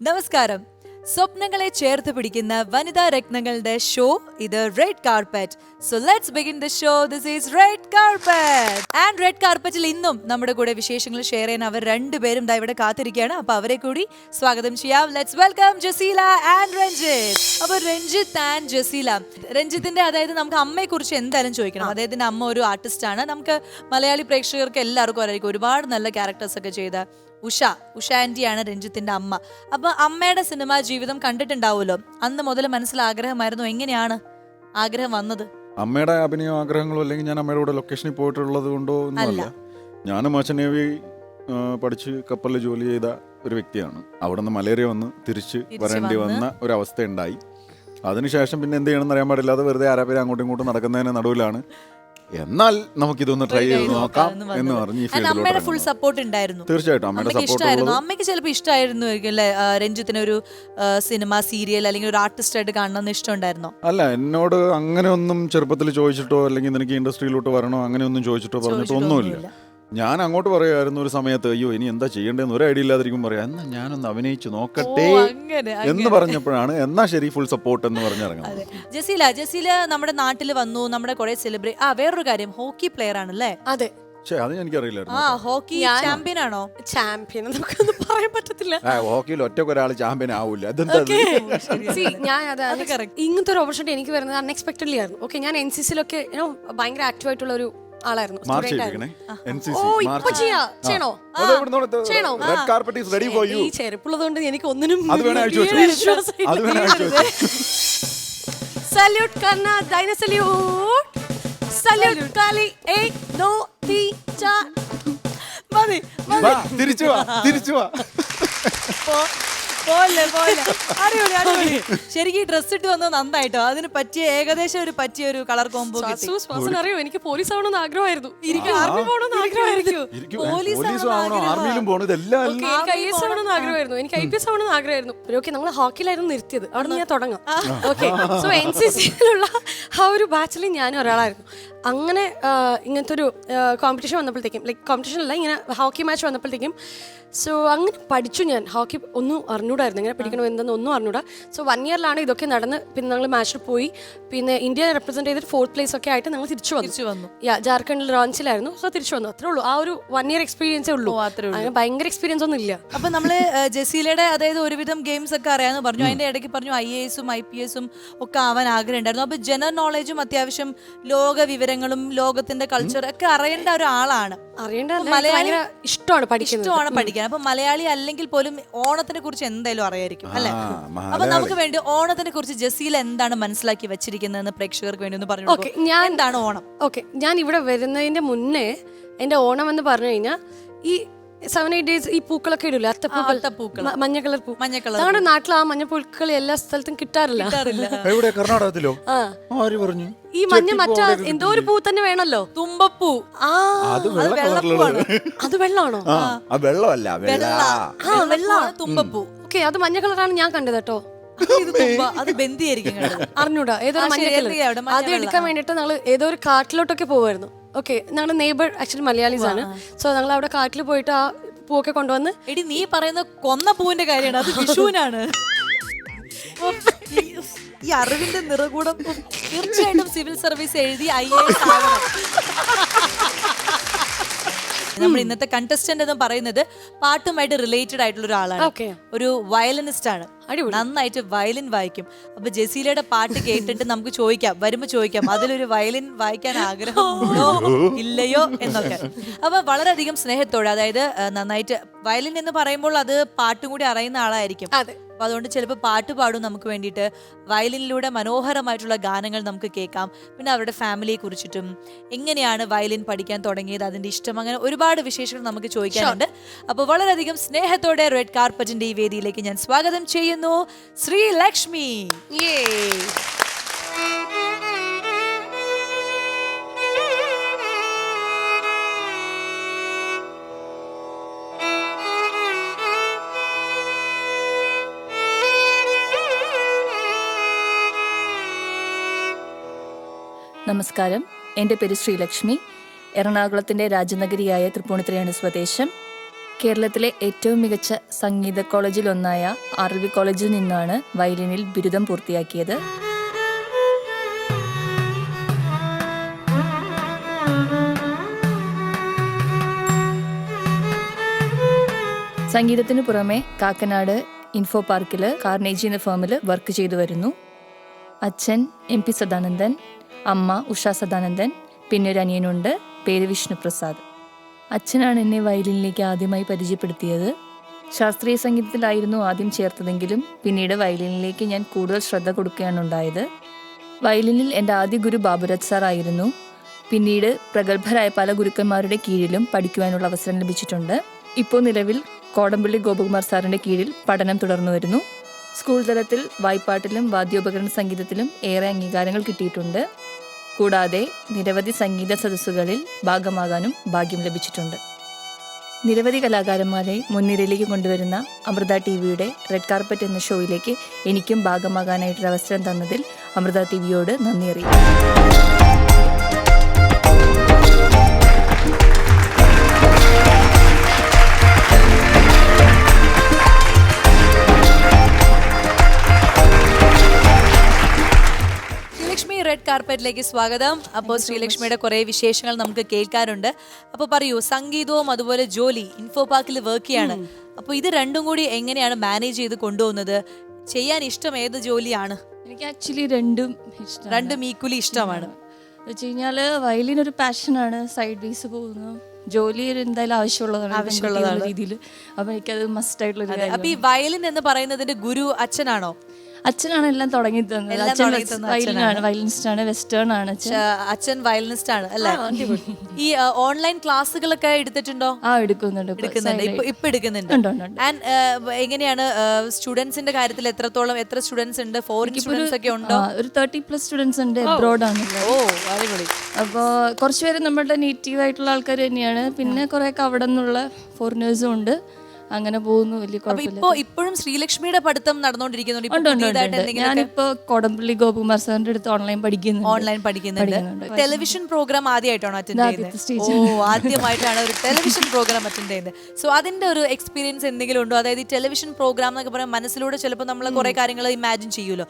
നമസ്കാരം. സ്വപ്നങ്ങളെ ചേർത്ത് പിടിക്കുന്ന വനിതാ രത്നങ്ങളുടെ ഷോ ഇത് red carpet. So let's begin the show. This is red carpet. And red കാർപ്പറ്റിൽ ഇന്നും നമ്മുടെ കൂടെ വിശേഷങ്ങൾ ഷെയർ ചെയ്യാൻ അവർ രണ്ടുപേരും ദാ ഇവിടെ കാത്തിരിക്കുകയാണ്. അപ്പൊ അവരെ കൂടി സ്വാഗതം ചെയ്യാം. Let's welcome Jaseela and Ranjith. അപ്പൊ രഞ്ജിത്ത് ആൻഡ് ജസീല, രഞ്ജിത്തിന്റെ അതായത് നമുക്ക് അമ്മയെ കുറിച്ച് എന്തായാലും ചോദിക്കണം. അദ്ദേഹത്തിന്റെ അമ്മ ഒരു ആർട്ടിസ്റ്റ് ആണ്. നമുക്ക് മലയാളി പ്രേക്ഷകർക്ക് എല്ലാവർക്കും അറിയാം, ഒരുപാട് നല്ല ക്യാരക്ടേഴ്സ് ഒക്കെ ചെയ്ത ഉഷ ആന്റിയാണ് രഞ്ജിത്തിന്റെ അമ്മ. അപ്പൊ അമ്മയുടെ സിനിമാ ജീവിതം കണ്ടിട്ടുണ്ടാവുമല്ലോ. അന്ന് മുതൽ മനസ്സിൽ ആഗ്രഹമായിരുന്നു. എങ്ങനെയാണ് ആഗ്രഹം വന്നത്? അമ്മയുടെ അഭിനയ ആഗ്രഹങ്ങളോ അല്ലെങ്കിൽ ഞാൻ അമ്മയുടെ കൂടെ ലൊക്കേഷനിൽ പോയിട്ടുള്ളത് കൊണ്ടോ ഒന്നുമല്ല. ഞാൻ മർച്ചന്റ് നേവി പഠിച്ച് കപ്പലിൽ ജോലി ചെയ്ത ഒരു വ്യക്തിയാണ്. അവിടെ നിന്ന് മലേറിയ വന്ന് തിരിച്ച് വരേണ്ടി വന്ന ഒരവസ്ഥ ഉണ്ടായി. അതിനുശേഷം പിന്നെ എന്ത് ചെയ്യണമെന്ന് അറിയാൻ പാടില്ലാതെ വെറുതെ ആരാപേരെ അങ്ങോട്ടും ഇങ്ങോട്ടും നടക്കുന്നതിന് നടുവിലാണ് എന്നാൽ നമുക്കിതൊന്ന് ട്രൈ ചെയ്ത് നോക്കാം എന്ന് പറഞ്ഞ് അമ്മയുടെ ഫുൾ സപ്പോർട്ട് ഉണ്ടായിരുന്നു. തീർച്ചയായിട്ടും അമ്മയുടെ സപ്പോർട്ട്. അമ്മയ്ക്ക് ചിലപ്പോൾ ഇഷ്ടമായിരുന്നു അല്ലേ രഞ്ജിത്തിന് ഒരു സിനിമ സീരിയൽ അല്ലെങ്കിൽ ഒരു ആർട്ടിസ്റ്റ് ആയിട്ട് കാണണമെന്ന് ഇഷ്ടമുണ്ടായിരുന്നോ? അല്ല, എന്നോട് അങ്ങനെ ഒന്നും ചെറുപ്പത്തിൽ ചോദിച്ചിട്ടോ അല്ലെങ്കിൽ നിനക്ക് ഇൻഡസ്ട്രിയിലോട്ട് വരണോ അങ്ങനെയൊന്നും ചോദിച്ചിട്ടോ പറഞ്ഞിട്ടൊന്നുമില്ല. ഞാൻ അങ്ങോട്ട് പറയുമായിരുന്നു ഒരു സമയത്ത്, അയ്യോ ഇനി എന്താ ചെയ്യേണ്ടതെന്ന് ഒരു ഐഡിയ ഇല്ലാതിരിക്കും, പറയാം എന്നാ ഞാനൊന്ന് അഭിനയിച്ച് നോക്കട്ടെ എന്ന് പറഞ്ഞപ്പോഴാണ് എന്നാ ശരി ഫുൾ സപ്പോർട്ട് എന്ന് പറഞ്ഞിറങ്ങുന്നത്. ജസീല നമ്മുടെ നാട്ടിൽ വന്നു, നമ്മുടെ കുറെ സെലിബ്രേറ്റ്. വേറൊരു കാര്യം, ഹോക്കി പ്ലെയർ ആണല്ലേ? അതെ. അത് എനിക്കറിയില്ലായിരുന്നു. ഹോക്കി ചാമ്പ്യൻ ആണോ? ചാമ്പ്യൻ നമുക്കൊന്നും പറയാൻ പറ്റത്തില്ല. ഹോക്കിയിൽ ഒറ്റ ഒരാൾ ചാമ്പ്യൻ ആവില്ല. ഞാൻ ഇങ്ങനത്തെ ഒരു ഓപ്പർച്യൂണിറ്റി എനിക്ക് വരുന്നത് അൺഎക്സ്പെക്ടഡ്ലി ആയിരുന്നു. ഓക്കെ, ഞാൻ NCC-ലൊക്കെ ഭയങ്കര ആക്റ്റീവ് ആയിട്ടുള്ള ഒരു ആളായിരുന്നു. ഈ ചെറുപ്പുള്ളതുകൊണ്ട് എനിക്ക് ഒന്നിനും സല്യൂട്ട് കർണ ദൈന സല്യൂട്ട് സല്യൂട്ട് കാലി ഏ നോ തീ ചാ മതി തിരിച്ചു വാ. ശരിക്കും ഡ്രസ് ഇട്ട് വന്നത് നന്നായിട്ടോ. അതിന് പറ്റിയ ഏകദേശം ഒരു കളർ കോംബോ അറിയോ. എനിക്ക് പോലീസ് ആവണമെന്ന് ആഗ്രഹമായിരുന്നു. എനിക്ക് IPS ആവണമെന്ന് ആഗ്രഹമായിരുന്നു. ഓക്കെ, നമ്മൾ ഹോക്കിയിലായിരുന്നു നിർത്തിയത്. അവിടെ ഞാൻ തുടങ്ങാം. ഓക്കെ, സോ NCC-യിലുള്ള ആ ഒരു ബാച്ചിൽ ഞാനും ഒരാളായിരുന്നു. അങ്ങനെ ഇങ്ങനത്തെ ഒരു കോമ്പറ്റീഷൻ വന്നപ്പോഴത്തേക്കും, ലൈക്ക് കോമ്പറ്റീഷൻ അല്ല, ഇങ്ങനെ ഹോക്കി മാച്ച് വന്നപ്പോഴത്തേക്കും സോ അങ്ങനെ പഠിച്ചു. ഞാൻ ഹോക്കി ഒന്നും അറിഞ്ഞൂടായിരുന്നു, എങ്ങനെ പഠിക്കണം എന്തെന്ന് ഒന്നും അറിഞ്ഞൂടാ. സോ 1 ഇയറിലാണ് ഇതൊക്കെ നടന്ന്. പിന്നെ ഞങ്ങൾ മാച്ചിൽ പോയി, പിന്നെ ഇന്ത്യ റെപ്രസെന്റ് ചെയ്തിട്ട് 4th place ഒക്കെ ആയിട്ട് ഞങ്ങൾ തിരിച്ചു വന്നു. ജാർഖണ്ഡിൽ റാഞ്ചിലായിരുന്നു. സോ തിരിച്ചു വന്നു. അത്രേ ഉള്ളൂ. ആ ഒരു 1 ഇയർ എക്സ്പീരിയൻസേ ഉള്ളൂ. അങ്ങനെ ഭയങ്കര എക്സ്പീരിയൻസ് ഒന്നും ഇല്ല. അപ്പൊ നമ്മള് ജസീലയുടെ അതായത് ഒരുവിധം ഗെയിംസ് ഒക്കെ അറിയാന്ന് പറഞ്ഞു. അതിന്റെ ഇടയ്ക്ക് പറഞ്ഞു IAS-ഉം IPS-ഉം ഒക്കെ ആവാൻ ആഗ്രഹം ഉണ്ടായിരുന്നു. അപ്പൊ ജനറൽ നോളജും അത്യാവശ്യം ലോക വിവരങ്ങളും ലോകത്തിന്റെ കൾച്ചർ ഒക്കെ അറിയേണ്ട ഒരാളാണ്. ഇഷ്ടമാണ് പഠിക്കാൻ. അപ്പൊ മലയാളി അല്ലെങ്കിൽ പോലും ഓണത്തിനെ കുറിച്ച് എന്തായാലും അറിയായിരിക്കും അല്ലെ? അപ്പൊ നമുക്ക് വേണ്ടി ഓണത്തിനെ കുറിച്ച് ജസീല എന്താണ് മനസ്സിലാക്കി വെച്ചിരിക്കുന്നതെന്ന് പ്രേക്ഷകർക്ക് വേണ്ടി ഒന്ന് പറഞ്ഞു. എന്താണ് ഓണം? ഓക്കെ, ഞാൻ ഇവിടെ വരുന്നതിന്റെ മുന്നേ എന്റെ ഓണം എന്ന് പറഞ്ഞു കഴിഞ്ഞാൽ ഈ 7-8 ഡേയ്സ് ഈ പൂക്കളൊക്കെ ഇടില്ല, അത്തപ്പൂക്കൾ, മഞ്ഞ കളർ പൂ. ഞങ്ങളുടെ നാട്ടിൽ ആ മഞ്ഞ പൂക്കൾ എല്ലാ സ്ഥലത്തും കിട്ടാറില്ല. കർണാടകത്തിലോ? ഈ മഞ്ഞ മറ്റ എന്തോ ഒരു പൂ തന്നെ വേണല്ലോ, തുമ്പപ്പൂ. അത് വെള്ളമാണോ? വെള്ളമാണ് തുമ്പപ്പൂ. ഓക്കെ, അത് മഞ്ഞ കളറാണ് ഞാൻ കണ്ടത് കേട്ടോ. അറിഞ്ഞൂടാ, ഏതോ മഞ്ഞ കളർ. അത് എടുക്കാൻ വേണ്ടിട്ട് ഞങ്ങൾ ഏതോ ഒരു കാട്ടിലോട്ടൊക്കെ പോവായിരുന്നു. ഓക്കെ, ഞങ്ങളുടെ നെയ്ബർ ആക്ച്വലി മലയാളീസ് ആണ്. സോ ഞങ്ങൾ അവിടെ കാട്ടിൽ പോയിട്ട് ആ പൂവൊക്കെ കൊണ്ടുവന്ന്. എടി, നീ പറയുന്ന കൊന്ന പൂവിന്റെ കാര്യമാണ്, അത് വിഷുവിനാണ്. ഈ അറിവിന്റെ നിറകൂടം തീർച്ചയായിട്ടും സിവിൽ സർവീസ് എഴുതി IAS ആവണം. നമ്മൾ ഇന്നത്തെ കണ്ടസ്റ്റന്റ് എന്ന് പറയുന്നത് പാട്ടുമായിട്ട് റിലേറ്റഡ് ആയിട്ടുള്ള ഒരാളാണ്. ഒരു വയലിനിസ്റ്റ് ആണ്, നന്നായിട്ട് വയലിൻ വായിക്കും. അപ്പൊ ജസീലയുടെ പാട്ട് കേട്ടിട്ട് നമുക്ക് വരുമ്പോ ചോദിക്കാം അതിലൊരു വയലിൻ വായിക്കാൻ ആഗ്രഹമുണ്ടോ ഇല്ലയോ എന്നൊക്കെ. അപ്പൊ വളരെയധികം സ്നേഹത്തോടെ, അതായത് നന്നായിട്ട് വയലിൻ എന്ന് പറയുമ്പോൾ അത് പാട്ടും കൂടി അറിയുന്ന ആളായിരിക്കും. അപ്പൊ അതുകൊണ്ട് ചിലപ്പോൾ പാട്ട് പാടും നമുക്ക് വേണ്ടിയിട്ട്. വയലിനിലൂടെ മനോഹരമായിട്ടുള്ള ഗാനങ്ങൾ നമുക്ക് കേൾക്കാം. പിന്നെ അവരുടെ ഫാമിലിയെ കുറിച്ചിട്ടും എങ്ങനെയാണ് വയലിൻ പഠിക്കാൻ തുടങ്ങിയത്, അതിന്റെ ഇഷ്ടം, അങ്ങനെ ഒരുപാട് വിശേഷങ്ങൾ നമുക്ക് ചോദിക്കാനുണ്ട്. അപ്പോൾ വളരെയധികം സ്നേഹത്തോടെ റെഡ് കാർപ്പറ്റിന്റെ ഈ വേദിയിലേക്ക് ഞാൻ സ്വാഗതം ചെയ്യുന്നു ശ്രീലക്ഷ്മി. നമസ്കാരം, എൻ്റെ പേര് ശ്രീലക്ഷ്മി. എറണാകുളത്തിൻ്റെ രാജനഗരിയായ തൃപ്പൂണിത്തുറയാണ് സ്വദേശം. കേരളത്തിലെ ഏറ്റവും മികച്ച സംഗീത കോളേജിലൊന്നായ RLV കോളേജിൽ നിന്നാണ് വയലിനിൽ ബിരുദം പൂർത്തിയാക്കിയത്. സംഗീതത്തിനു പുറമെ കാക്കനാട് ഇൻഫോ പാർക്കിൽ കാർണേജി എന്ന ഫേമിൽ വർക്ക് ചെയ്തു വരുന്നു. അച്ഛൻ MP സദാനന്ദൻ, അമ്മ ഉഷ സദാനന്ദൻ, പിന്നെ ഒരു അനിയനുണ്ട്, പേര് വിഷ്ണുപ്രസാദ്. അച്ഛനാണ് എന്നെ വയലിനിലേക്ക് ആദ്യമായി പരിചയപ്പെടുത്തിയത്. ശാസ്ത്രീയ സംഗീതത്തിലായിരുന്നു ആദ്യം ചേർത്തതെങ്കിലും പിന്നീട് വയലിനിലേക്ക് ഞാൻ കൂടുതൽ ശ്രദ്ധ കൊടുക്കുകയാണ് ഉണ്ടായത്. വയലിനിൽ എൻ്റെ ആദ്യ ഗുരു ബാബുരാജ് സാർ ആയിരുന്നു. പിന്നീട് പ്രഗത്ഭരായ പല ഗുരുക്കന്മാരുടെ കീഴിലും പഠിക്കുവാനുള്ള അവസരം ലഭിച്ചിട്ടുണ്ട്. ഇപ്പോൾ നിലവിൽ കോടമ്പള്ളി ഗോപകുമാർ സാറിൻ്റെ കീഴിൽ പഠനം തുടർന്നു വരുന്നു. സ്കൂൾ തലത്തിൽ വായ്പാട്ടിലും വാദ്യോപകരണ സംഗീതത്തിലും ഏറെ അംഗീകാരങ്ങൾ കിട്ടിയിട്ടുണ്ട്. കൂടാതെ നിരവധി സംഗീത സദസ്സുകളിൽ ഭാഗമാകാനും ഭാഗ്യം ലഭിച്ചിട്ടുണ്ട്. നിരവധി കലാകാരന്മാരെ മുൻനിരയിലേക്ക് കൊണ്ടുവരുന്ന അമൃത TVയുടെ റെഡ് കാർപ്പറ്റ് എന്ന ഷോയിലേക്ക് എനിക്കും ഭാഗമാകാനായിട്ടൊരു അവസരം തന്നതിൽ അമൃത TVയോട് നന്ദി അറിയിക്കുന്നു. റെഡ് കാർപ്പറ്റിലേക്ക് സ്വാഗതം. അപ്പോൾ ശ്രീലക്ഷ്മിയുടെ കുറെ വിശേഷങ്ങൾ നമുക്ക് കേൾക്കാറുണ്ട്. അപ്പോൾ പറയൂ, സംഗീതവും അതുപോലെ ജോലി, ഇൻഫോ പാർക്കിൽ വർക്ക് ചെയ്യാണ്. അപ്പോൾ ഇത് രണ്ടും കൂടി എങ്ങനെയാണ് മാനേജ് ചെയ്ത് കൊണ്ടുപോകുന്നത്? ചെയ്യാൻ ഇഷ്ടം ഏത് ജോലിയാണ്? എനിക്ക് ആക്ച്വലി രണ്ടും ഈക്വലി ഇഷ്ടമാണ്. വെച്ച് കഴിഞ്ഞാൽ വയലിൻ ഒരു പാഷനാണ്, സൈഡ് ബേസ് പോകുന്നു. ജോലി എന്തായാലും ആവശ്യമുള്ളതാണ് രീതിയിൽ. അപ്പൊ എനിക്കത് മസ്റ്റ് ആയിട്ടുള്ള. അപ്പൊ ഈ വയലിൻ എന്ന് പറയുന്നതിന്റെ ഗുരു അച്ഛനാണോ? അച്ഛനാണ് എല്ലാം തുടങ്ങി തന്നത്. അച്ഛൻ വയലിനിസ്റ്റ് ആണ്, വെസ്റ്റേൺ ആണ് അച്ഛൻ വയലിനിസ്റ്റ് ആണ് അല്ലേ? ഈ ഓൺലൈൻ ക്ലാസ്സുകളൊക്കെ എടുത്തിട്ടുണ്ടോ? എടുക്കുന്നുണ്ട്. ഇപ്പൊ എടുക്കുന്നുണ്ട്. ആൻഡ് എങ്ങനെയാണ് സ്റ്റുഡൻസിന്റെ കാര്യത്തിൽ എത്ര സ്റ്റുഡൻസ് ഉണ്ട്? ഫോറിൻ സ്റ്റുഡൻസ് ഒക്കെ ഉണ്ടോ? ഒരു 30+ സ്റ്റുഡൻസ് ഉണ്ട്. എബ്രോഡ് ആണ്. ഓ, അടിപൊളി. അപ്പോൾ കുറച്ചുപേര് നമ്മുടെ നേറ്റീവ് ആയിട്ടുള്ള ആൾക്കാർ തന്നെയാണ്. പിന്നെ കുറെ ഒക്കെ അവിടെ നിന്നുള്ള ഫോറിനേഴ്സും ഉണ്ട്. അങ്ങനെ പോകുന്നു. വലിയ കുഴപ്പമില്ല. ഇപ്പോഴും ശ്രീലക്ഷ്മിയുടെ പഠിത്തം നടന്നുകൊണ്ടിരിക്കുന്നുണ്ട്. ഞാനിപ്പോ കോടമ്പള്ളി ഗോപകുമാർ സാറിന്റെ അടുത്ത് ഓൺലൈൻ പഠിക്കുന്നുണ്ട്. ടെലിവിഷൻ പ്രോഗ്രാം ആദ്യമായിട്ടാണോ അറ്റൻഡ് ചെയ്യുന്നത്? ഓ, ആദ്യമായിട്ടാണ് ഒരു ടെലിവിഷൻ പ്രോഗ്രാം അറ്റൻഡ് ചെയ്യുന്നത്. സോ അതിന്റെ ഒരു എക്സ്പീരിയൻസ് എന്തെങ്കിലും ഉണ്ടോ? അതായത് ഈ ടെലിവിഷൻ പ്രോഗ്രാം എന്നൊക്കെ പറയാൻ മനസ്സിലൂടെ ചിലപ്പോൾ നമ്മൾ കുറെ കാര്യങ്ങൾ ഇമാജിൻ ചെയ്യുമല്ലോ.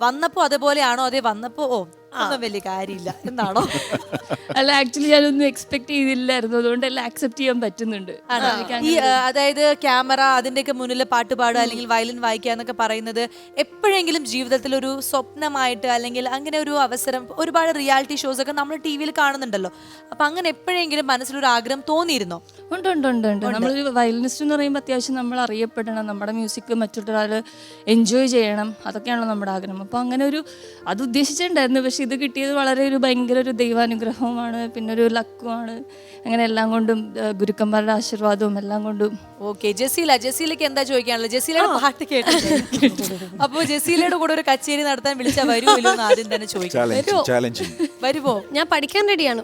വന്നപ്പോ അതേപോലെയാണോ? അതേ വന്നപ്പോ ഒന്നും വലിയ കാര്യമില്ല എന്നാണോ? അല്ല, ആക്ച്വലി ഞാനൊന്നും എക്സ്പെക്ട് ചെയ്തില്ലായിരുന്നു. അതുകൊണ്ട് എല്ലാം അക്സെപ്റ്റ് ചെയ്യാൻ പറ്റുന്നുണ്ട്. ഈ അതായത് ക്യാമറ അതിന്റെയൊക്കെ മുന്നിൽ പാട്ട് പാടുക അല്ലെങ്കിൽ വയലിൻ വായിക്കുക എന്നൊക്കെ പറയുന്നത് എപ്പോഴെങ്കിലും ജീവിതത്തിൽ ഒരു സ്വപ്നമായിട്ട് അല്ലെങ്കിൽ അങ്ങനെ ഒരു അവസരം, ഒരുപാട് റിയാലിറ്റി ഷോസ് ഒക്കെ നമ്മൾ TV യിൽ കാണുന്നുണ്ടല്ലോ. അപ്പൊ അങ്ങനെ എപ്പോഴെങ്കിലും മനസ്സിലൊരു ആഗ്രഹം തോന്നിയിരുന്നോ? ഉണ്ട്. നമ്മളൊരു വയലിനിസ്റ്റ് എന്ന് പറയുമ്പോൾ അത്യാവശ്യം നമ്മൾ അറിയപ്പെടണം, നമ്മുടെ മ്യൂസിക് മറ്റൊരാൾ എൻജോയ് ചെയ്യണം, അതൊക്കെയാണല്ലോ നമ്മുടെ ആഗ്രഹം. അപ്പോൾ അങ്ങനെ അത് ഉദ്ദേശിച്ചിട്ടുണ്ടായിരുന്നു. പക്ഷെ ഇത് കിട്ടിയത് വളരെ ഭയങ്കര ഒരു ദൈവാനുഗ്രഹവുമാണ്, പിന്നെ ഒരു ലക്കുമാണ്. അങ്ങനെ എല്ലാം കൊണ്ടും ഗുരുക്കന്മാരുടെ ആശീർവാദവും എല്ലാം കൊണ്ടും. ഓക്കെ, ജസീലയ്ക്ക് എന്താ ചോദിക്കാനുള്ളത്? ജസീലയുടെ പാട്ട് കേട്ടു. അപ്പൊ ജസീലയുടെ കൂടെ ഒരു കച്ചേരി നടത്താൻ വിളിച്ചാൽ വരുമോ എന്ന് ആദ്യം തന്നെ ചോദിക്കാം. വരുമോ? ഞാൻ പഠിക്കാൻ റെഡിയാണ്.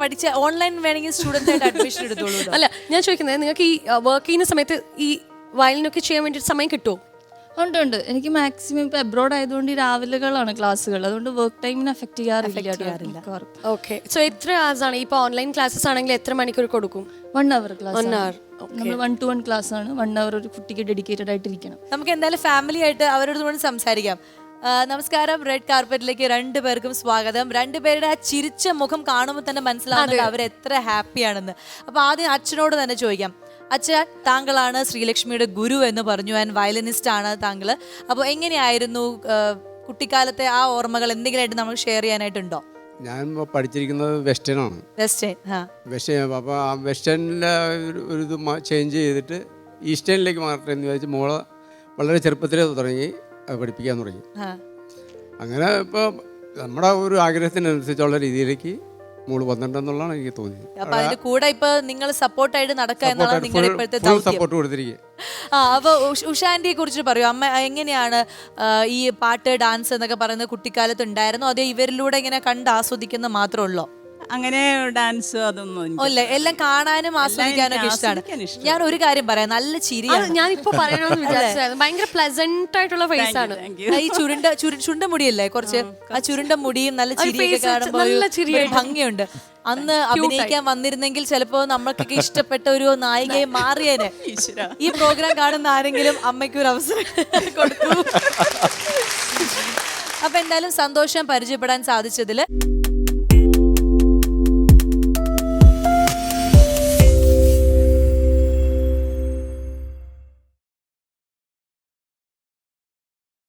പഠിച്ച ഓൺലൈൻ വേണമെങ്കിൽ സ്റ്റുഡൻസ് ആയിട്ട് അഡ്മിഷൻ എടുത്തോളൂ. അല്ല, ഞാൻ ചോദിക്കുന്നത്, നിങ്ങൾക്ക് ഈ വർക്ക് ചെയ്യുന്ന സമയത്ത് ഈ വയലിനൊക്കെ ചെയ്യാൻ വേണ്ടി സമയം കിട്ടുമോ? ഉണ്ട്. എനിക്ക് മാക്സിമം ഇപ്പൊ അബ്രോഡ് ആയതുകൊണ്ട് ഈ രാവിലെകളാണ് ക്ലാസ്സുകൾ. അതുകൊണ്ട് വർക്ക് ടൈമിന് എഫക്ട് ചെയ്യാറില്ല. ഓക്കെ, സോ എത്ര hours ആണ്? ഇപ്പൊ ഓൺലൈൻ ക്ലാസ്സസ് ആണെങ്കിൽ എത്ര മണിക്കൂർ കൊടുക്കും? 1 hour ക്ലാസ്. നമ്മൾ 1-to-1 ക്ലാസ് ആണ്. 1 hour ഒരു കുട്ടിക്ക് ഡെഡിക്കേറ്റഡ് ആയിട്ടിരിക്കണം. നമുക്ക് എന്തായാലും ഫാമിലി ആയിട്ട് അവരോട് സംസാരിക്കാം. നമസ്കാരം, റെഡ് കാർപ്പറ്റിലേക്ക് രണ്ടുപേർക്കും സ്വാഗതം. രണ്ടുപേരുടെ ആ ചിരിച്ച മുഖം കാണുമ്പോൾ തന്നെ മനസ്സിലാവുന്നത് അവർ എത്ര ഹാപ്പിയാണെന്ന്. അപ്പൊ ആദ്യം അച്ഛനോട് തന്നെ ചോദിക്കാം. അച്ഛൻ, താങ്കളാണ് ശ്രീലക്ഷ്മിയുടെ ഗുരു എന്ന് പറഞ്ഞു, ആൻഡ് വയലിനിസ്റ്റ് ആണ് താങ്കൾ. അപ്പോൾ എങ്ങനെയായിരുന്നു കുട്ടിക്കാലത്തെ ആ ഓർമ്മകൾ? എന്തെങ്കിലുമായിട്ട് നമ്മൾ ഷെയർ ചെയ്യാനായിട്ടുണ്ടോ? ഞാൻ പഠിച്ചിരിക്കുന്നത് വെസ്റ്റേൺ ആണ്. വെസ്റ്റേൺ. അപ്പോൾ ആ വെസ്റ്റേണിലെ ഒരു ഇത് ചേഞ്ച് ചെയ്തിട്ട് ഈസ്റ്റേണിലേക്ക് മാറട്ടെ എന്ന് വിചാരിച്ച് മോളെ വളരെ ചെറുപ്പത്തിലേ തുടങ്ങി പഠിപ്പിക്കാൻ തുടങ്ങി. അങ്ങനെ ഇപ്പോൾ നമ്മുടെ ഒരു ആഗ്രഹത്തിനനുസരിച്ചുള്ള രീതിയിലേക്ക് മോള് വന്നിട്ടുണ്ടെന്നുള്ളതാണ് എനിക്ക് തോന്നിയത്. അപ്പൊ അതിന്റെ കൂടെ ഇപ്പൊ നിങ്ങൾ സപ്പോർട്ടായിട്ട് നടക്കുക എന്നുള്ളത് നിങ്ങളുടെ ഇപ്പോഴത്തെ സപ്പോർട്ട് കൊടുത്തിരിക്കുക. അപ്പൊ ഉഷാന്റിയെ കുറിച്ച് പറയൂ. അമ്മ എങ്ങനെയാണ് ഈ പാട്ട്, ഡാൻസ് എന്നൊക്കെ പറയുന്നത് കുട്ടിക്കാലത്ത് ഉണ്ടായിരുന്നോ? അതേ ഇവരിലൂടെ ഇങ്ങനെ കണ്ട് ആസ്വദിക്കുന്ന മാത്രമേ ഉള്ളോ? അങ്ങനെ ഡാൻസ് അതൊന്നും അല്ലേ, എല്ലാം കാണാനും ആസ്വദിക്കാനും ഒക്കെ ഇഷ്ടമാണ്. ഞാൻ ഒരു കാര്യം പറയാം, നല്ല ചിരിയാണ്. ഞാനിപ്പോ പറയണമെന്ന് വിചാരിച്ചത് ഭയങ്കര പ്ലസന്റ് ആയിട്ടുള്ള ഫേസ് ആണ്. ഈ ചുരുണ്ട മുടിയല്ലേ കുറച്ച്, ആ ചുരുണ്ട മുടിയും നല്ല ചിരിയൊക്കെ കാണുമ്പോൾ ഭംഗിയുണ്ട്. അന്ന് അഭിനയിക്കാൻ വന്നിരുന്നെങ്കിൽ ചിലപ്പോ നമ്മൾക്കൊക്കെ ഇഷ്ടപ്പെട്ട ഒരു നായികയെ മാറിയേനെ. ഈ പ്രോഗ്രാം കാണുന്ന ആരെങ്കിലും അമ്മയ്ക്ക് ഒരു അവസരം കൊടുത്തു. അപ്പൊ എന്തായാലും സന്തോഷം പരിചയപ്പെടാൻ സാധിച്ചതില്.